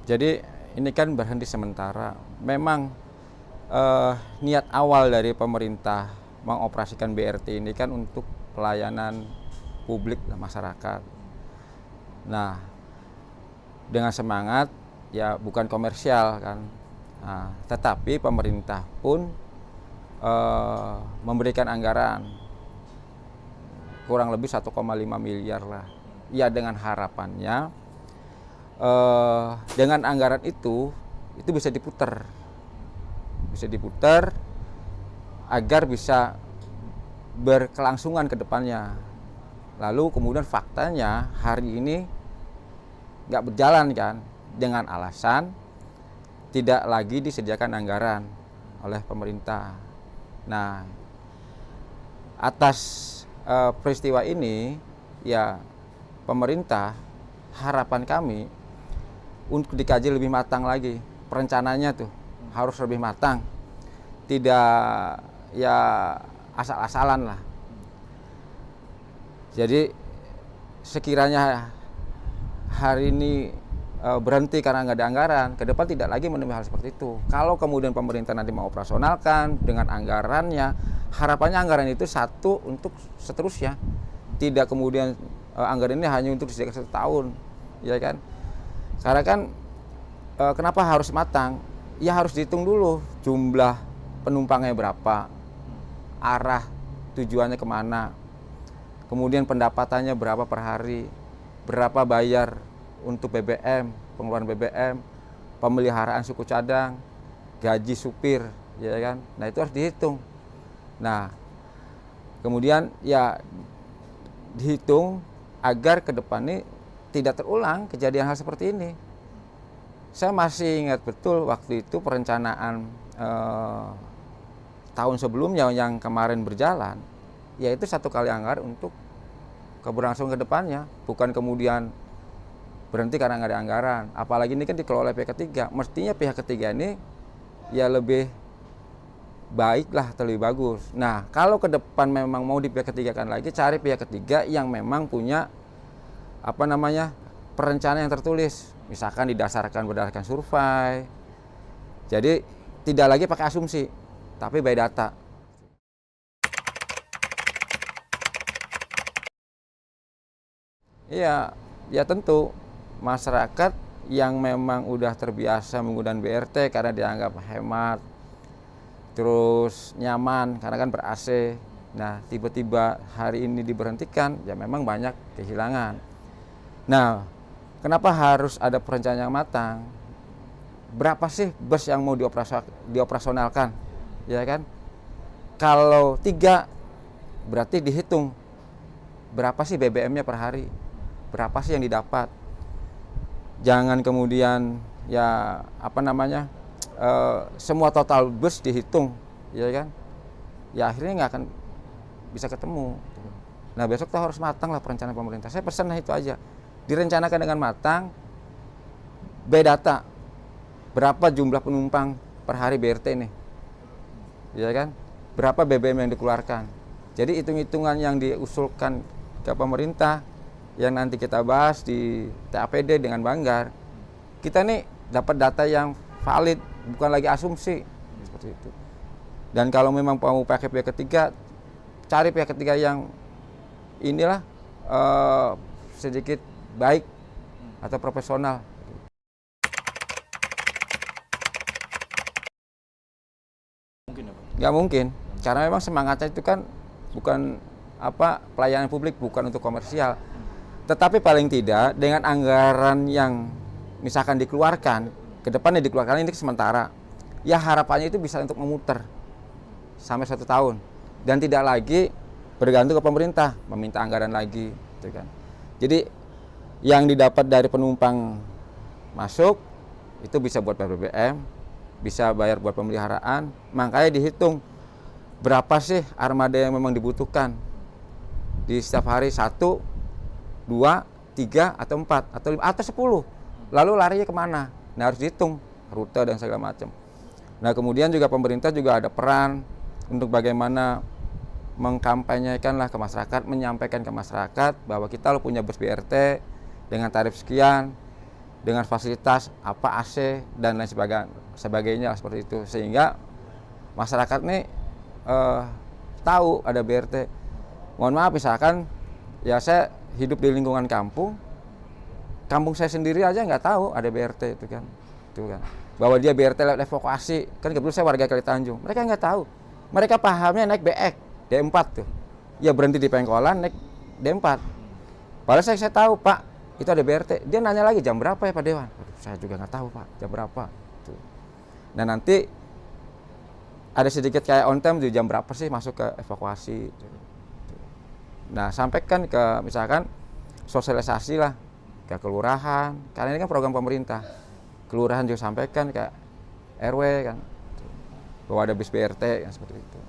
Jadi ini kan berhenti sementara. Memang niat awal dari pemerintah mengoperasikan BRT ini kan untuk pelayanan publik dan masyarakat. Nah, dengan semangat ya bukan komersial kan. Nah, tetapi pemerintah pun memberikan anggaran kurang lebih 1,5 miliar lah. Ya dengan harapannya dengan anggaran itu bisa diputar agar bisa berkelangsungan ke depannya. Lalu kemudian faktanya hari ini nggak berjalan kan, dengan alasan tidak lagi disediakan anggaran oleh pemerintah. Nah, atas peristiwa ini ya pemerintah, harapan kami untuk dikaji lebih matang lagi perencanaannya tuh, harus lebih matang, tidak ya asal-asalan lah. Jadi sekiranya hari ini berhenti karena nggak ada anggaran, ke depan tidak lagi menemui hal seperti itu. Kalau kemudian pemerintah nanti mau operasionalkan dengan anggarannya, harapannya anggaran itu satu untuk seterusnya, tidak kemudian anggaran ini hanya untuk disediakan 1 tahun, ya kan? Karena kan kenapa harus matang? Ya harus dihitung dulu jumlah penumpangnya berapa, arah tujuannya kemana, kemudian pendapatannya berapa per hari, berapa bayar untuk BBM, pengeluaran BBM, pemeliharaan suku cadang, gaji supir, ya kan? Nah itu harus dihitung. Nah kemudian ya dihitung agar ke depan ini tidak terulang kejadian hal seperti ini. Saya masih ingat betul waktu itu perencanaan tahun sebelumnya yang kemarin berjalan, yaitu 1 kali anggaran untuk keberlangsungan ke depannya, bukan kemudian berhenti karena nggak ada anggaran. Apalagi ini kan dikelola oleh pihak ketiga, mestinya pihak ketiga ini ya lebih baik lah, lebih bagus. Nah kalau ke depan memang mau di pihak ketiga kan lagi, cari pihak ketiga yang memang punya perencanaan yang tertulis, misalkan berdasarkan survei. Jadi tidak lagi pakai asumsi, tapi by data. Iya, ya tentu masyarakat yang memang udah terbiasa menggunakan BRT karena dianggap hemat, terus nyaman karena kan ber-AC. Nah, tiba-tiba hari ini diberhentikan, ya memang banyak kehilangan. Nah, kenapa harus ada perencanaan yang matang? Berapa sih bus yang mau dioperasionalkan? Ya kan? Kalau 3, berarti dihitung berapa sih BBM-nya per hari? Berapa sih yang didapat? Jangan kemudian ya semua total bus dihitung, ya kan? Ya akhirnya nggak akan bisa ketemu. Nah besok tuh harus matang lah perencanaan pemerintah. Saya pesan itu aja, direncanakan dengan matang, by data, berapa jumlah penumpang per hari BRT ini, ya kan? Berapa BBM yang dikeluarkan. Jadi hitung-hitungan yang diusulkan ke pemerintah yang nanti kita bahas di TAPD dengan Banggar, kita nih dapat data yang valid, bukan lagi asumsi seperti itu. Dan kalau memang mau pakai pihak ketiga, cari pihak ketiga yang inilah sedikit baik atau profesional. Nggak mungkin, karena memang semangatnya itu kan bukan pelayanan publik, bukan untuk komersial. Tetapi paling tidak dengan anggaran yang misalkan dikeluarkan, ke depannya dikeluarkan ini sementara, ya harapannya itu bisa untuk memutar sampai 1 tahun dan tidak lagi bergantung ke pemerintah meminta anggaran lagi, gitu kan. Jadi yang didapat dari penumpang masuk itu bisa buat BBM, bisa bayar buat pemeliharaan, makanya dihitung berapa sih armada yang memang dibutuhkan di setiap hari, 1, 2, 3, atau 4, atau 5, atau 10. Lalu larinya kemana? Nah harus dihitung rute dan segala macam. Nah kemudian juga pemerintah juga ada peran untuk bagaimana mengkampanyekanlah ke masyarakat, menyampaikan ke masyarakat bahwa kita punya bus BRT dengan tarif sekian, dengan fasilitas apa AC dan lain sebagainya seperti itu, sehingga masyarakat nih tahu ada BRT. Mohon maaf, misalkan ya saya hidup di lingkungan kampung saya sendiri aja nggak tahu ada BRT itu kan, bahwa dia BRT lewat evakuasi kan. Kebetulan saya warga Kali Tanjung, mereka nggak tahu, mereka pahamnya naik BX D4 tuh, ya berhenti di Pengkolan naik D4. Padahal saya tahu, Pak, itu ada BRT. Dia nanya lagi, jam berapa ya Pak Dewan? Saya juga nggak tahu, Pak, jam berapa. Tuh. Nah, nanti ada sedikit kayak on time tuh, jam berapa sih masuk ke evakuasi. Nah, sampaikan ke misalkan sosialisasi lah ke kelurahan, karena ini kan program pemerintah. Kelurahan juga sampaikan ke RW kan, bahwa ada bis BRT yang seperti itu.